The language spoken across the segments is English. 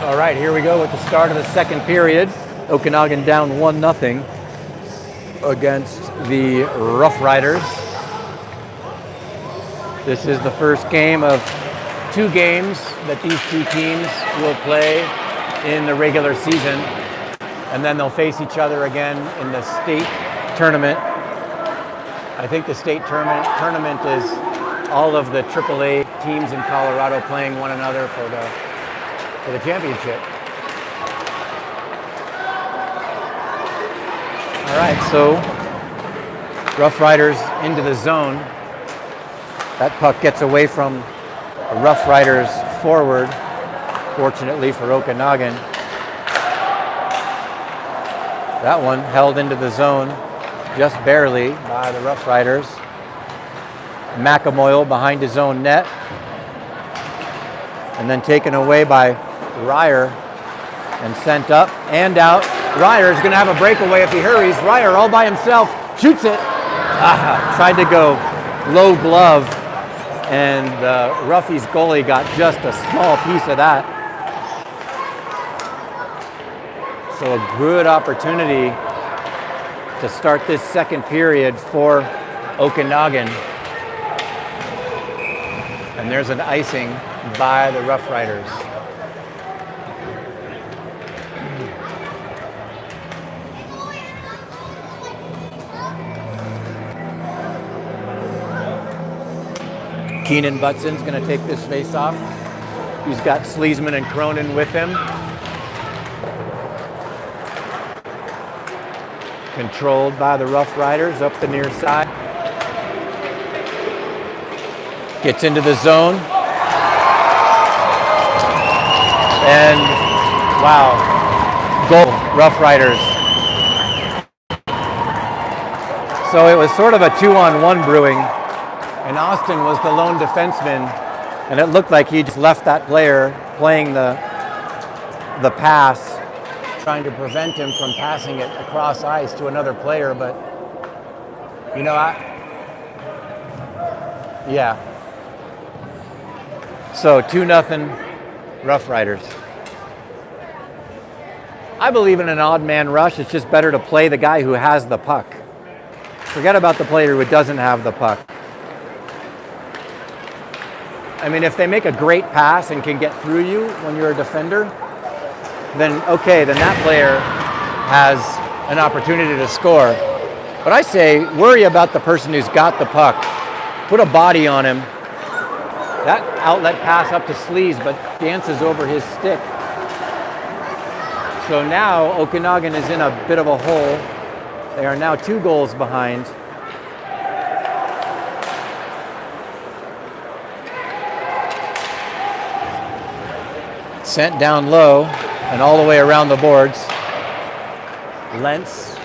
All right, here we go with the start of the second period. Okanagan down 1-0 against the Rough Riders. This is the first game of 2 games that these two teams will play in the regular season. And then they'll face each other again in the state tournament. I think the state tournament is all of the AAA teams in Colorado playing one another for the championship. All right, so Rough Riders into the zone. That puck gets away from a Rough Riders forward, fortunately for Okanagan. That one held into the zone just barely by the Rough Riders. McAmoyle behind his own net. And then taken away by Ryer and sent up and out. Ryer is going to have a breakaway if he hurries. Ryer all by himself, shoots it. Tried to go low glove, and the Roughies goalie got just a small piece of that. So a good opportunity to start this second period for Okanagan. And there's an icing by the Rough Riders. Keenan Butson's going to take this face-off. He's got Sleesman and Cronin with him. Controlled by the Rough Riders up the near side. Gets into the zone. And wow, goal, Rough Riders. So it was sort of a 2-on-1 brewing. And Austin was the lone defenseman, and it looked like he just left that player playing the pass, trying to prevent him from passing it across ice to another player. But, you know, So 2-0 Rough Riders. I believe in an odd man rush. It's just better to play the guy who has the puck. Forget about the player who doesn't have the puck. I mean, if they make a great pass and can get through you when you're a defender, then okay, then that player has an opportunity to score. But I say, worry about the person who's got the puck. Put a body on him. That outlet pass up to Slees, but dances over his stick. So now Okanagan is in a bit of a hole. They are now 2 goals behind. Sent down low and all the way around the boards. Lentz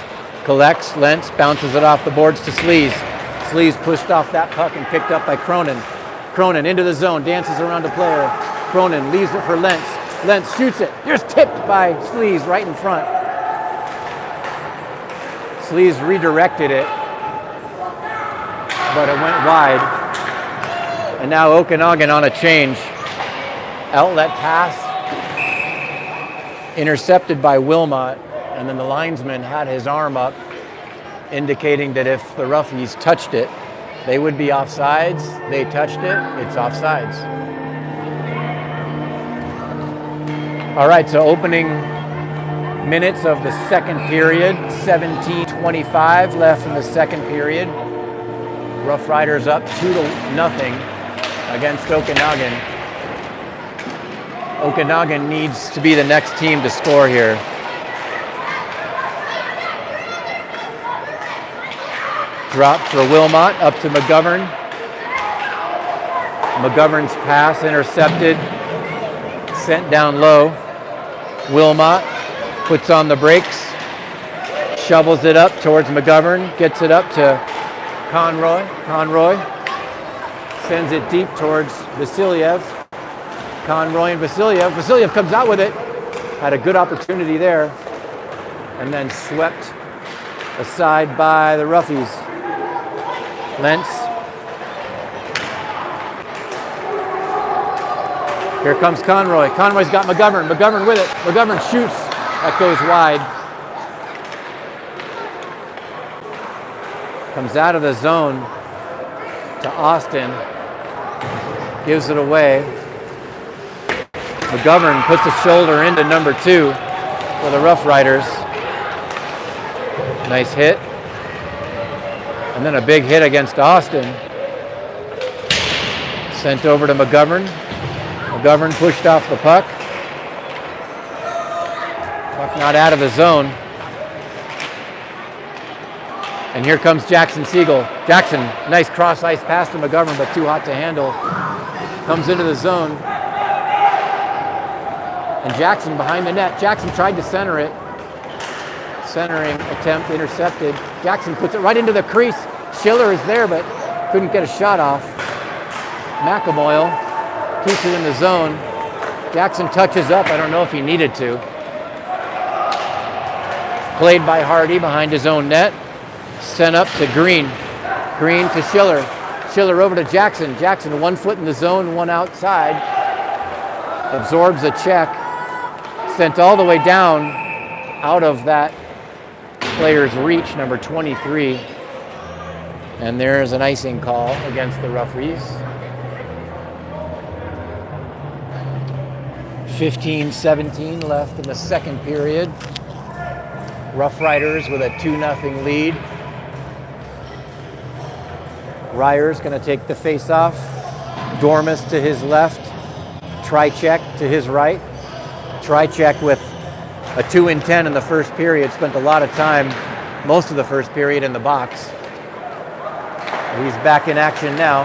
collects. Lentz bounces it off the boards to Slees. Slees pushed off that puck and picked up by Cronin. Cronin into the zone, dances around a player. Cronin leaves it for Lentz. Lentz shoots it. Just tipped by Slees right in front. Slees redirected it, but it went wide. And now Okanagan on a change. Outlet pass. Intercepted by Wilmot, and then the linesman had his arm up, indicating that if the Roughies touched it, they would be offsides. They touched it, it's offsides. All right, so opening minutes of the second period, 17:25 left in the second period. Rough Riders up 2-0 against Okanagan. Okanagan needs to be the next team to score here. Drop for Wilmot, up to McGovern. McGovern's pass intercepted, sent down low. Wilmot puts on the brakes, shovels it up towards McGovern, gets it up to Conroy. Conroy sends it deep towards Vasiliev. Conroy and Vasiliev. Vasiliev comes out with it. Had a good opportunity there. And then swept aside by the Roughies. Lentz Here comes Conroy. Conroy's got McGovern. McGovern with it. McGovern shoots. That goes wide. Comes out of the zone to Austin. Gives it away. McGovern puts a shoulder into number 2 for the Rough Riders. Nice hit. And then a big hit against Austin. Sent over to McGovern. McGovern pushed off the puck. Puck not out of the zone. And here comes Jackson Siegel. Jackson, nice cross ice pass to McGovern, but too hot to handle. Comes into the zone. And Jackson behind the net. Jackson tried to center it. Centering attempt intercepted. Jackson puts it right into the crease. Schiller is there, but couldn't get a shot off. McAmoyle keeps it in the zone. Jackson touches up. I don't know if he needed to. Played by Hardy behind his own net. Sent up to Green. Green to Schiller. Schiller over to Jackson. Jackson 1 foot in the zone, 1 outside. Absorbs a check. Sent all the way down out of that player's reach, number 23. And there's an icing call against the referees. 15-17 left in the second period. Rough Riders with a 2-0 lead. Ryer's going to take the face-off. Dormus to his left. Trychek to his right. Trychek with a 2 in 10 in the first period. Spent a lot of time, most of the first period, in the box. He's back in action now.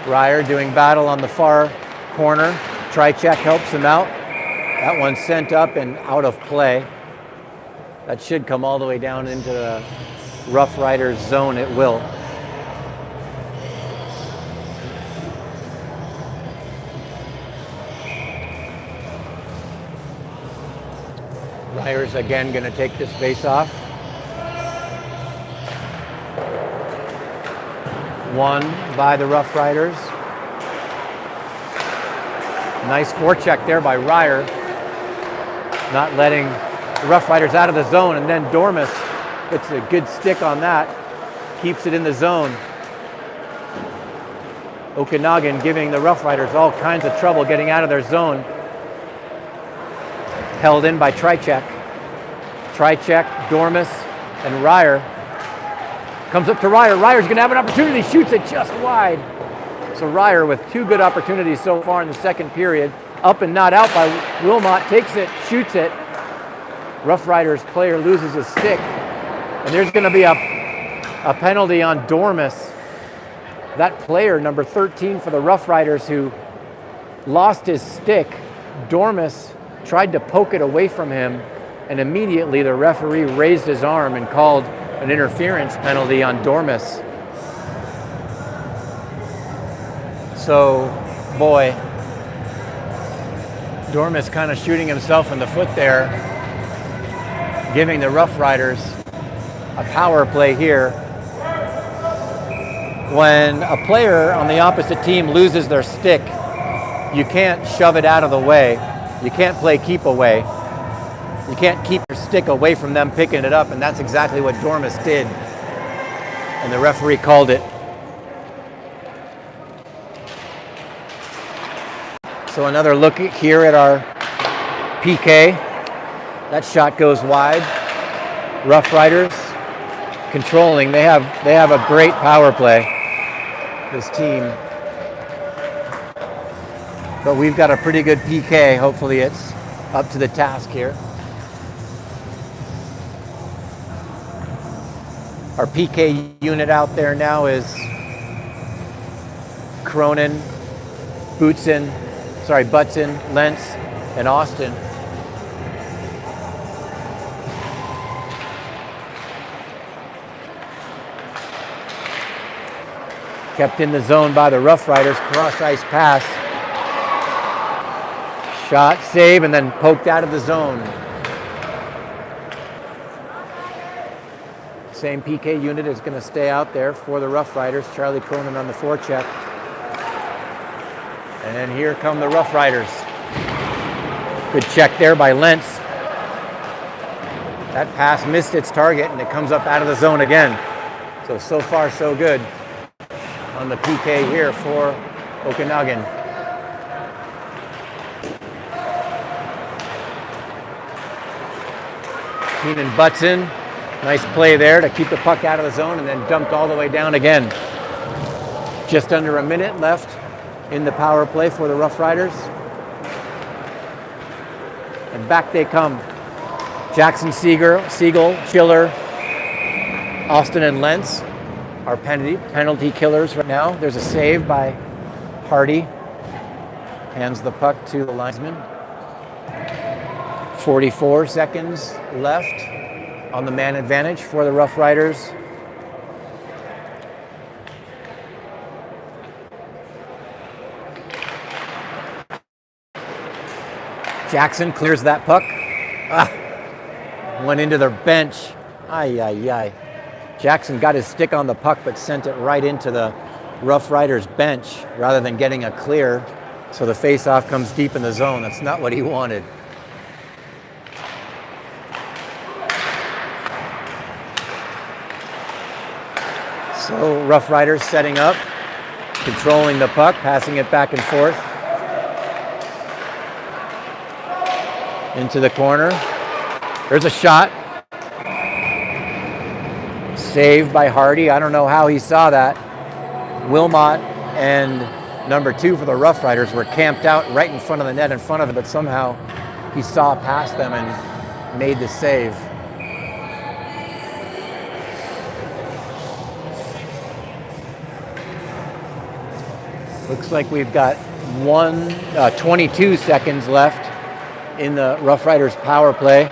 Ryer doing battle on the far corner. Trychek helps him out. That one's sent up and out of play. That should come all the way down into the Rough Riders zone. It will. Ryer's again going to take this face off. Won by the Rough Riders. Nice forecheck there by Ryer. Not letting the Rough Riders out of the zone, and then Dormus gets a good stick on that. Keeps it in the zone. Okanagan giving the Rough Riders all kinds of trouble getting out of their zone. Held in by Trychek. Trychek, Dormus, and Ryer. Comes up to Ryer. Ryer's going to have an opportunity. Shoots it just wide. So Ryer with 2 good opportunities so far in the second period. Up and not out by Wilmot. Takes it, shoots it. Rough Riders player loses a stick. And there's going to be a penalty on Dormus. That player, number 13 for the Rough Riders, who lost his stick. Dormus tried to poke it away from him, and immediately the referee raised his arm and called an interference penalty on Dormus. So, boy, Dormus kind of shooting himself in the foot there, giving the Rough Riders a power play here. When a player on the opposite team loses their stick, you can't shove it out of the way. You can't play keep away. You can't keep your stick away from them picking it up, and that's exactly what Dormus did. And the referee called it. So another look here at our PK. That shot goes wide. Rough Riders controlling. They have a great power play, this team. But we've got a pretty good PK. Hopefully it's up to the task here. Our PK unit out there now is Cronin, Butson, Lentz, and Austin. Kept in the zone by the Rough Riders. Cross-ice pass. Shot, save, and then poked out of the zone. Same PK unit is going to stay out there for the Rough Riders. Charlie Cronin on the forecheck. And then here come the Rough Riders. Good check there by Lentz. That pass missed its target, and it comes up out of the zone again. So far, so good on the PK here for Okanagan. Keenan butts in. Nice play there to keep the puck out of the zone and then dumped all the way down again. Just under a minute left in the power play for the Rough Riders. And back they come. Jackson, Siegel, Schiller, Austin, and Lentz are penalty killers right now. There's a save by Hardy. Hands the puck to the linesman. 44 seconds left on the man advantage for the Rough Riders. Jackson clears that puck. Went into their bench. Jackson got his stick on the puck but sent it right into the Rough Riders bench rather than getting a clear. So the face-off comes deep in the zone. That's not what he wanted. So Rough Riders setting up, controlling the puck, passing it back and forth. Into the corner. There's a shot. Saved by Hardy. I don't know how he saw that. Wilmot and number 2 for the Rough Riders were camped out right in front of the net in front of it, but somehow he saw past them and made the save. Looks like we've got 22 seconds left in the Rough Riders power play.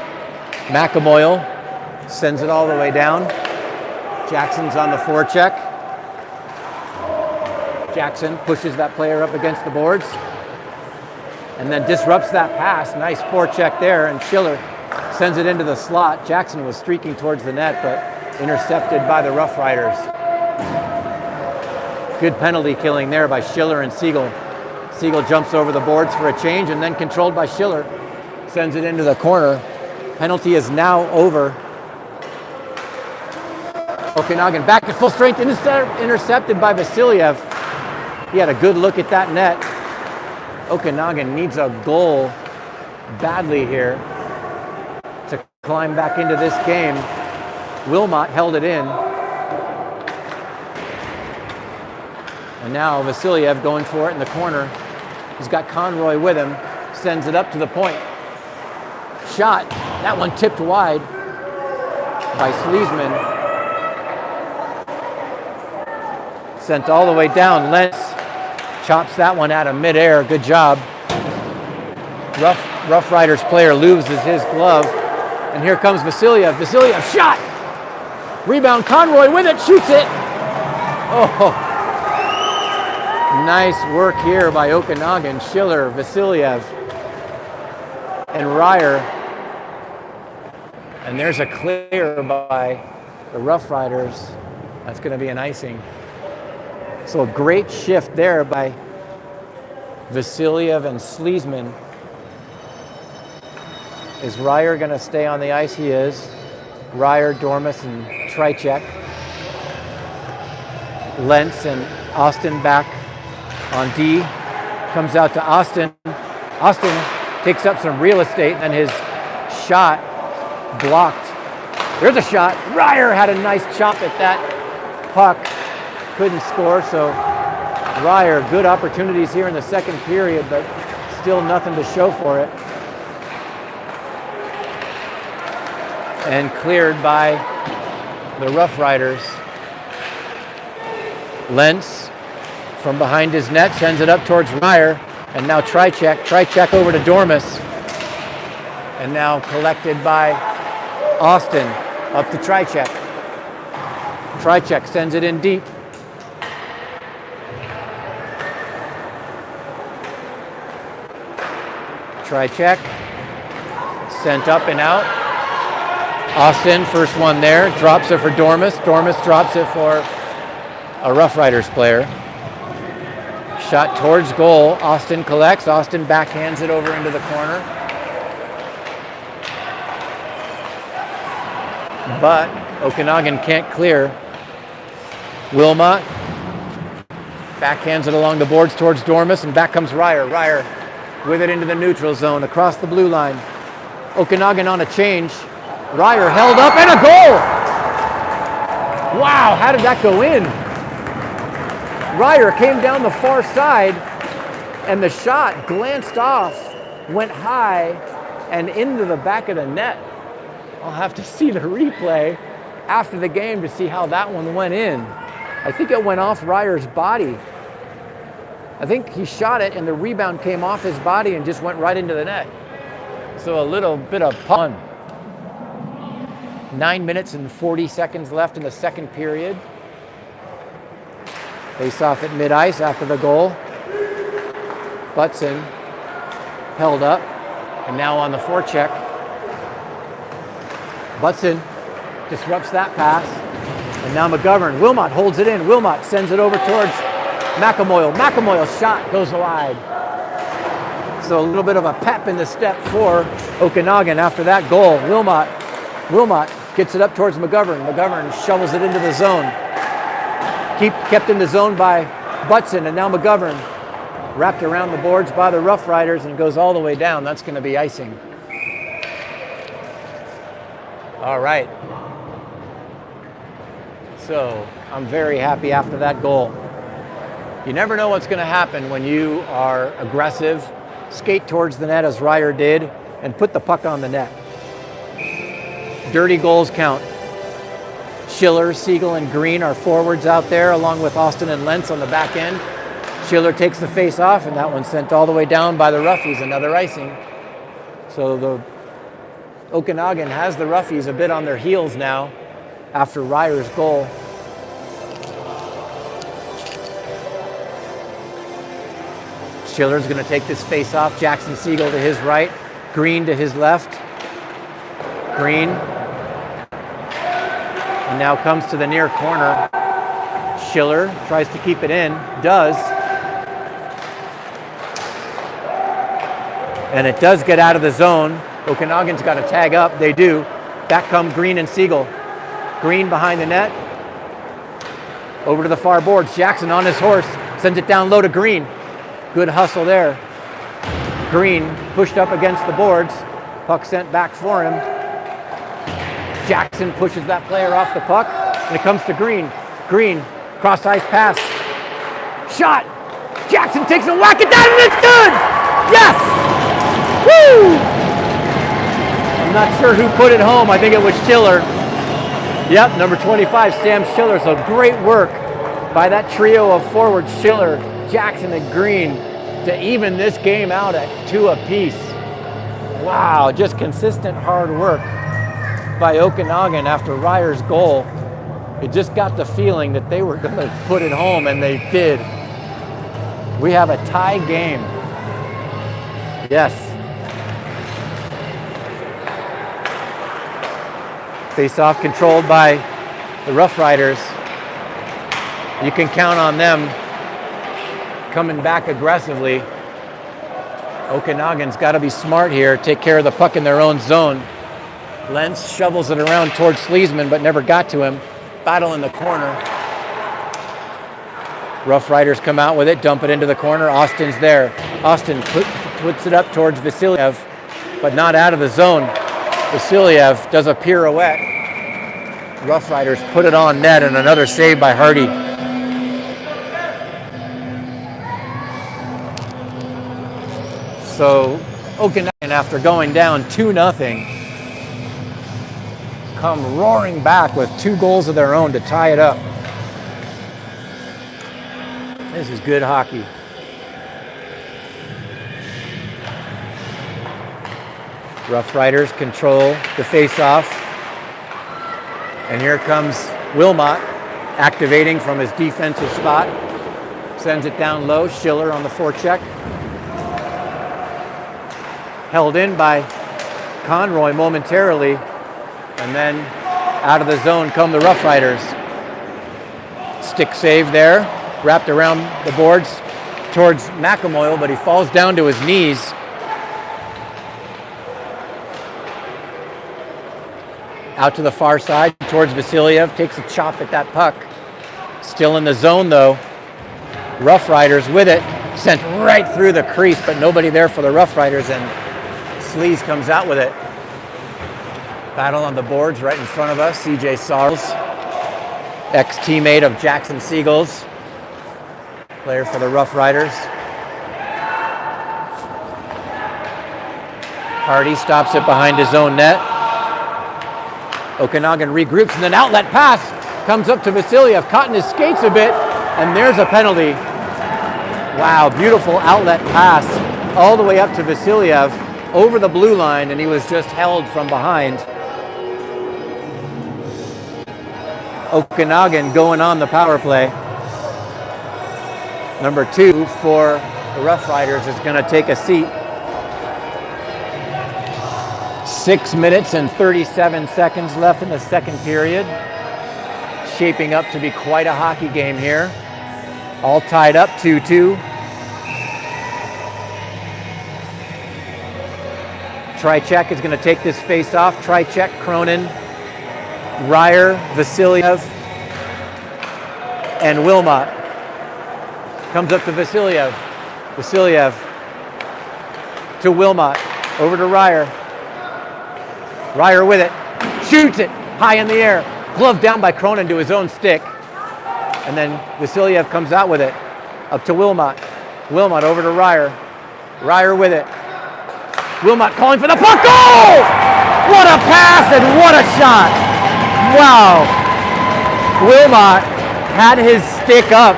McAmoyle sends it all the way down. Jackson's on the forecheck. Jackson pushes that player up against the boards and then disrupts that pass. Nice forecheck there, and Schiller sends it into the slot. Jackson was streaking towards the net, but intercepted by the Rough Riders. Good penalty killing there by Schiller and Siegel. Siegel jumps over the boards for a change and then controlled by Schiller. Sends it into the corner. Penalty is now over. Okanagan back to full strength, intercepted by Vasiliev. He had a good look at that net. Okanagan needs a goal badly here to climb back into this game. Wilmot held it in. And now Vasiliev going for it in the corner. He's got Conroy with him. Sends it up to the point. Shot. That one tipped wide by Sleesman. Sent all the way down. Lentz chops that one out of midair. Good job. Rough Riders player loses his glove. And here comes Vasiliev. Vasiliev shot. Rebound. Conroy with it. Shoots it. Oh. Nice work here by Okanagan. Schiller, Vasiliev, and Ryer. And there's a clear by the Rough Riders. That's going to be an icing. So a great shift there by Vasiliev and Sleesman. Is Ryer going to stay on the ice? He is. Ryer, Dormus, and Tricek. Lentz and Austin back on D. Comes out to Austin. Austin takes up some real estate, and his shot blocked. There's a shot. Ryer had a nice chop at that puck. Couldn't score, so Ryer, good opportunities here in the second period, but still nothing to show for it. And cleared by the Rough Riders. Lentz from behind his net sends it up towards Ryer, and now Tricek over to Dormus, and now collected by Austin up to Tricek. Tricek sends it in deep. Tricek sent up and out. Austin, first one there, drops it for Dormus. Dormus drops it for a Rough Riders player. Shot towards goal. Austin collects. Austin backhands it over into the corner. But Okanagan can't clear. Wilmot backhands it along the boards towards Dormus, and back comes Ryer. Ryer with it into the neutral zone, across the blue line. Okanagan on a change. Ryer held up, and a goal! Wow, how did that go in? Ryer came down the far side, and the shot glanced off, went high, and into the back of the net. I'll have to see the replay after the game to see how that one went in. I think it went off Ryer's body. I think he shot it and the rebound came off his body and just went right into the net. So a little bit of fun. 9 minutes and 40 seconds left in the second period. Face off at mid-ice after the goal. Butson held up, and now on the forecheck. Butson disrupts that pass, and now McGovern. Wilmot holds it in. Wilmot sends it over towards McAmoyle. McAmoyle's shot goes wide. So a little bit of a pep in the step for Okanagan after that goal. Wilmot gets it up towards McGovern. McGovern shovels it into the zone. Kept in the zone by Butson, and now McGovern wrapped around the boards by the Rough Riders and goes all the way down. That's going to be icing. All right. So I'm very happy after that goal. You never know what's going to happen when you are aggressive, skate towards the net as Ryer did, and put the puck on the net. Dirty goals count. Schiller, Siegel, and Green are forwards out there, along with Austin and Lentz on the back end. Schiller takes the face off, and that one's sent all the way down by the Roughies, another icing. So the Okanagan has the Roughies a bit on their heels now after Ryer's goal. Schiller's going to take this face off. Jackson Siegel to his right, Green to his left. Green. And now comes to the near corner. Schiller tries to keep it in, does. And it does get out of the zone. Okanagan's got to tag up, they do. Back come Green and Siegel. Green behind the net. Over to the far boards. Jackson on his horse, sends it down low to Green. Good hustle there. Green pushed up against the boards. Puck sent back for him. Jackson pushes that player off the puck, and it comes to Green. Green, cross-ice pass. Shot! Jackson takes a whack at that, and it's good! Yes! Woo! I'm not sure who put it home. I think it was Schiller. Yep, number 25, Sam Schiller. So great work by that trio of forwards, Schiller, Jackson, and Green, to even this game out at 2 apiece. Wow, just consistent hard work by Okanagan after Ryer's goal. It just got the feeling that they were going to put it home, and they did. We have a tie game. Yes. Face-off controlled by the Rough Riders. You can count on them coming back aggressively. Okanagan's got to be smart here, take care of the puck in their own zone. Lentz shovels it around towards Sleesman, but never got to him. Battle in the corner. Rough Riders come out with it, dump it into the corner. Austin's there. Austin puts it up towards Vasiliev, but not out of the zone. Vasiliev does a pirouette. Rough Riders put it on net, and another save by Hardy. So Okanagan, after going down 2-0, come roaring back with 2 goals of their own to tie it up. This is good hockey. Rough Riders control the face-off. And here comes Wilmot, activating from his defensive spot. Sends it down low. Schiller on the forecheck. Held in by Conroy momentarily. And then out of the zone come the Rough Riders. Stick save there, wrapped around the boards. towards McAmoyle, but he falls down to his knees. Out to the far side towards Vasiliev, takes a chop at that puck. Still in the zone though. Rough Riders with it, sent right through the crease, but nobody there for the Rough Riders, and Sleaze comes out with it. Battle on the boards right in front of us. CJ Sarles, ex-teammate of Jackson Seagulls, player for the Rough Riders. Hardy stops it behind his own net. Okanagan regroups, and then outlet pass comes up to Vasiliev, caught in his skates a bit, and there's a penalty. Wow, beautiful outlet pass all the way up to Vasiliev over the blue line, and he was just held from behind. Okanagan going on the power play. Number 2 for the Rough Riders is going to take a seat. 6 minutes and 37 seconds left in the second period. Shaping up to be quite a hockey game here. All tied up 2-2. Tricek is going to take this face off. Tricek, Cronin, Ryer, Vasiliev, and Wilmot. Comes up to Vasiliev. Vasiliev to Wilmot. Over to Ryer. Ryer with it. Shoots it high in the air. Gloved down by Cronin to his own stick. And then Vasiliev comes out with it. Up to Wilmot. Wilmot over to Ryer. Ryer with it. Wilmot calling for the puck. Goal! What a pass and what a shot. Wow. Wilmot had his stick up,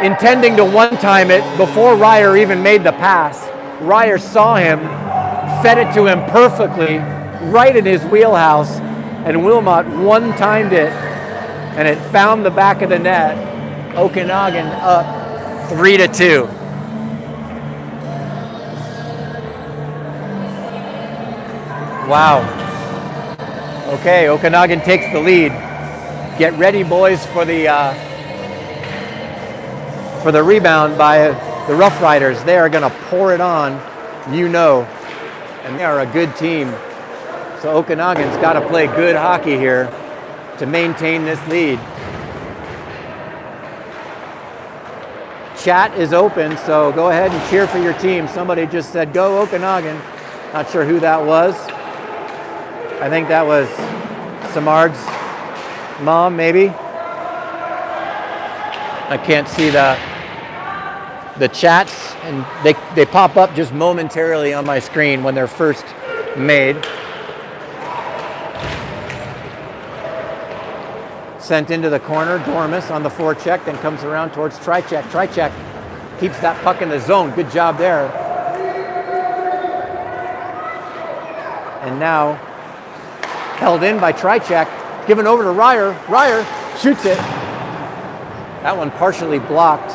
intending to one-time it before Ryer even made the pass. Ryer saw him, fed it to him perfectly, right in his wheelhouse, and Wilmot one-timed it, and it found the back of the net. Okanagan up 3-2. Wow. Okay, Okanagan takes the lead. Get ready, boys, for the rebound by the Rough Riders. They are going to pour it on, you know, and they are a good team. So Okanagan's got to play good hockey here to maintain this lead. Chat is open, so go ahead and cheer for your team. Somebody just said, "Go Okanagan." Not sure who that was. I think that was Samard's mom, maybe. I can't see the chats, and they pop up just momentarily on my screen when they're first made. Sent into the corner, Dormus on the forecheck, then comes around towards Tricek. Tricek keeps that puck in the zone. Good job there. And now held in by Tricek, given over to Ryer. Ryer shoots it. That one partially blocked.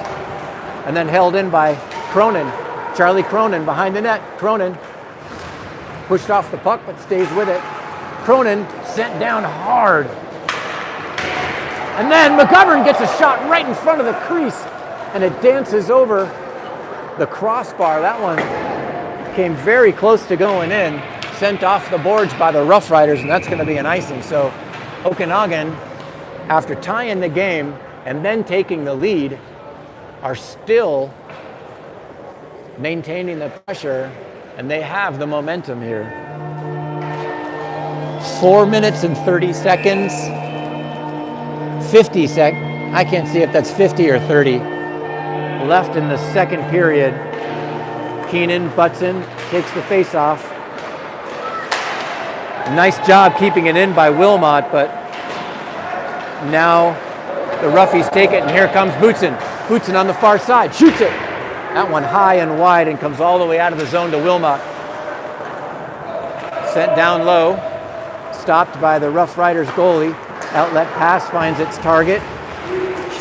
And then held in by Cronin. Charlie Cronin behind the net. Cronin pushed off the puck but stays with it. Cronin sent down hard. And then McGovern gets a shot right in front of the crease, and it dances over the crossbar. That one came very close to going in. Sent off the boards by the Rough Riders, and that's going to be an icing. So Okanagan, after tying the game and then taking the lead, are still maintaining the pressure, and they have the momentum here. 4 minutes and 30 seconds. 50 I can't see if that's 50 or 30. Left in the second period. Keenan butts in, takes the face off. Nice job keeping it in by Wilmot, but now the Roughies take it, and here comes Bootson. Bootson on the far side, shoots it. That one high and wide and comes all the way out of the zone to Wilmot. Sent down low, stopped by the Rough Riders goalie. Outlet pass finds its target.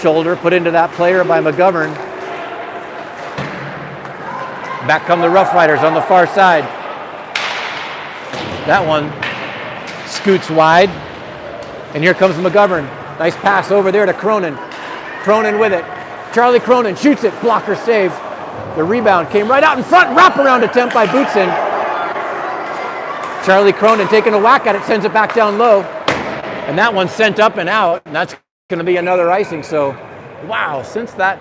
Shoulder put into that player by McGovern. Back come the Rough Riders on the far side. That one scoots wide, and here comes McGovern. Nice pass over there to Cronin. Cronin with it. Charlie Cronin shoots it, blocker save. The rebound came right out in front, wraparound attempt by Bootson. Charlie Cronin taking a whack at it, sends it back down low. And that one sent up and out, and that's going to be another icing. So, wow, since that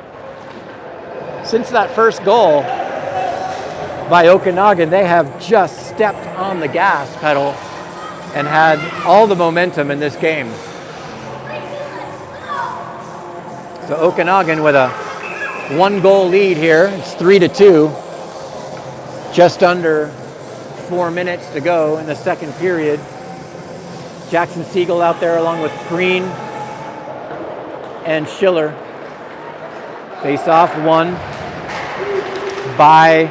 first goal by Okanagan, they have just stepped on the gas pedal and had all the momentum in this game. So Okanagan with a 1-goal lead here. It's 3-2. Just under 4 minutes to go in the second period. Jackson Siegel out there along with Green and Schiller. Face off won by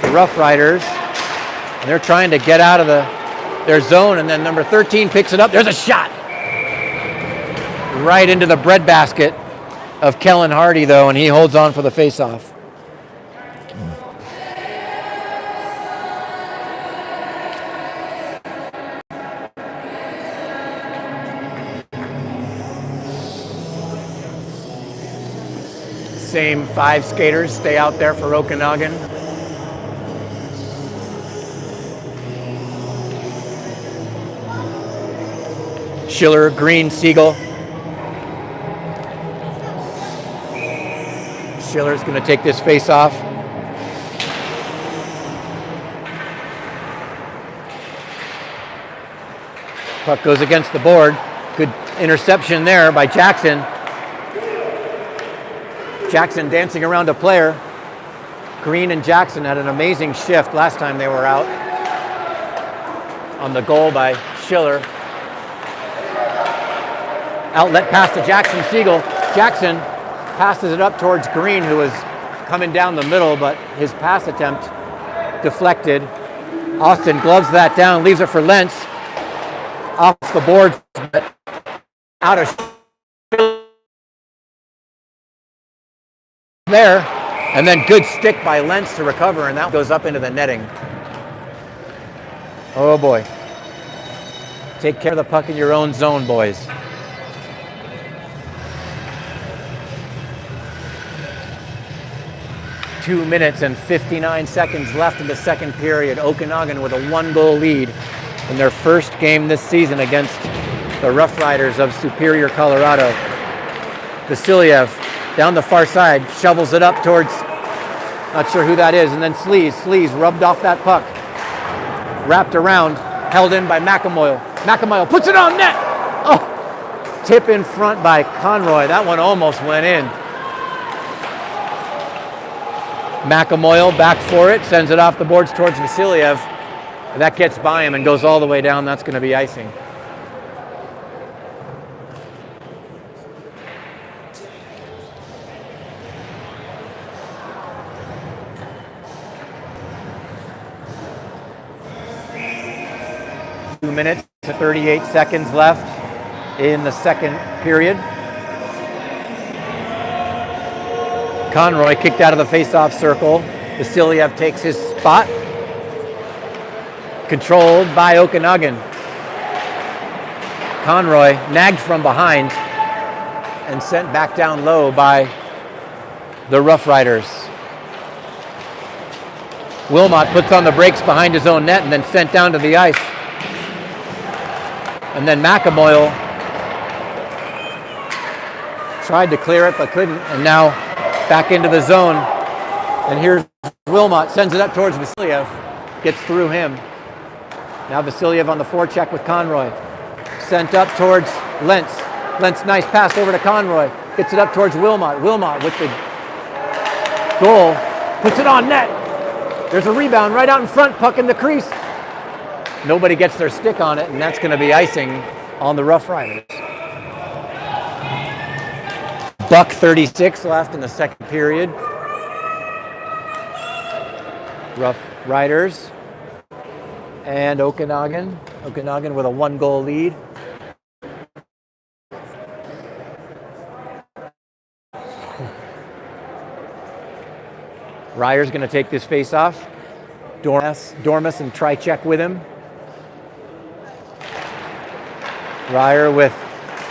the Rough Riders. And they're trying to get out of their zone, and then number 13 picks it up. There's a shot! Right into the breadbasket of Kellen Hardy, though, and he holds on for the face-off. Same 5 skaters stay out there for Okanagan. Schiller, Green, Siegel. Schiller's going to take this face off. Puck goes against the board. Good interception there by Jackson. Jackson dancing around a player. Green and Jackson had an amazing shift last time they were out on the goal by Schiller. Outlet pass to Jackson Siegel. Jackson passes it up towards Green, who was coming down the middle, but his pass attempt deflected. Austin gloves that down, leaves it for Lentz. Off the board, but out of there, and then good stick by Lentz to recover, and that goes up into the netting. Oh boy. Take care of the puck in your own zone, boys. Two minutes and 59 seconds left in the second period. Okanagan with a 1-goal lead in their first game this season against the Rough Riders of Superior, Colorado. Vasiliev down the far side, shovels it up towards, not sure who that is, and then Sleaze rubbed off that puck. Wrapped around, held in by McAmoyle. McAmoyle puts it on net! Oh! Tip in front by Conroy. That one almost went in. McAmoyle back for it, sends it off the boards towards Vasiliev. That gets by him and goes all the way down. That's going to be icing. Two minutes to 38 seconds left in the second period. Conroy kicked out of the face-off circle. Vasiliev takes his spot. Controlled by Okanagan. Conroy nagged from behind and sent back down low by the Rough Riders. Wilmot puts on the brakes behind his own net and then sent down to the ice. And then McAmoyle tried to clear it but couldn't, and now back into the zone. And here's Wilmot, sends it up towards Vasiliev, gets through him. Now Vasiliev on the forecheck with Conroy. Sent up towards Lentz. Lentz, nice pass over to Conroy. Gets it up towards Wilmot. Wilmot with the goal. Puts it on net. There's a rebound right out in front, puck in the crease. Nobody gets their stick on it, and that's going to be icing on the Rough Riders. Buck 36 left in the second period. Rough Riders and Okanagan. Okanagan with a 1-goal lead. Ryer's going to take this face off. Dormus and Trychek with him. Ryer with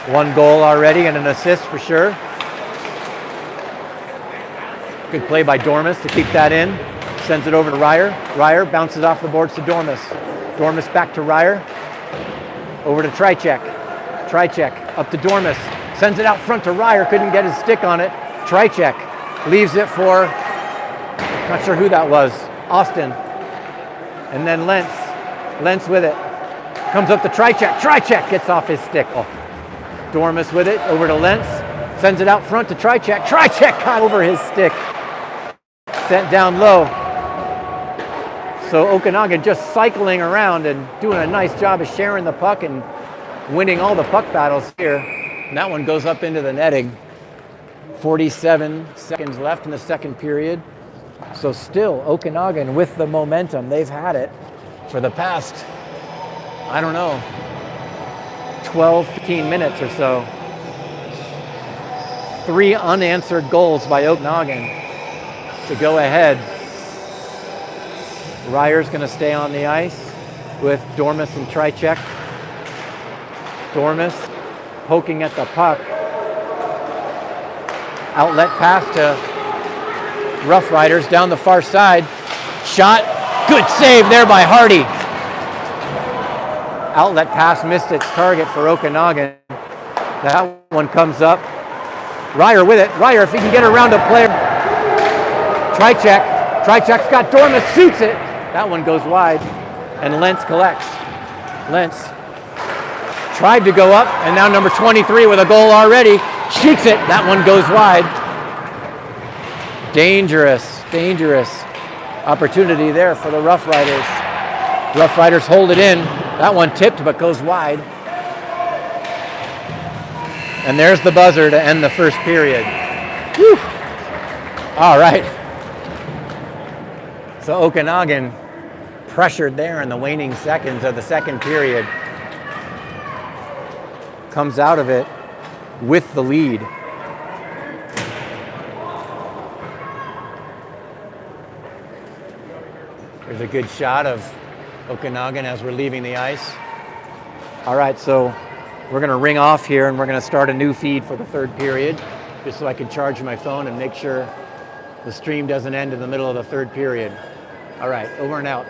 1 goal already and an assist for sure. Good play by Dormus to keep that in. Sends it over to Ryer. Ryer bounces off the boards to Dormus. Dormus back to Ryer. Over to Trychek. Trychek up to Dormus. Sends it out front to Ryer. Couldn't get his stick on it. Trychek leaves it for, not sure who that was, Austin. And then Lentz. Lentz with it. Comes up to Trychek. Trychek gets off his stick. Oh. Dormus with it. Over to Lentz. Sends it out front to Trychek. Trychek got over his stick. Sent down low. So Okanagan just cycling around and doing a nice job of sharing the puck and winning all the puck battles here. And that one goes up into the netting. 47 seconds left in the second period. So still Okanagan with the momentum. They've had it for the past, I don't know, 12, 15 minutes or so. 3 unanswered goals by Okanagan to go ahead. Ryer's going to stay on the ice with Dormus and Trychek. Dormus poking at the puck. Outlet pass to Rough Riders down the far side. Shot. Good save there by Hardy. Outlet pass missed its target for Okanagan. That one comes up. Ryer with it. Ryer, if he can get around a player. Trychek. Trychek's got Dormus, shoots it. That one goes wide. And Lentz collects. Lentz tried to go up, and now number 23 with a goal already. Cheeks it. That one goes wide. Dangerous, dangerous opportunity there for the Rough Riders. Rough Riders hold it in. That one tipped but goes wide. And there's the buzzer to end the first period. Whew. All right. So Okanagan pressured there in the waning seconds of the second period. Comes out of it with the lead. There's a good shot of Okanagan as we're leaving the ice. All right, so we're going to ring off here and we're going to start a new feed for the third period, just so I can charge my phone and make sure the stream doesn't end in the middle of the third period. All right, over and out.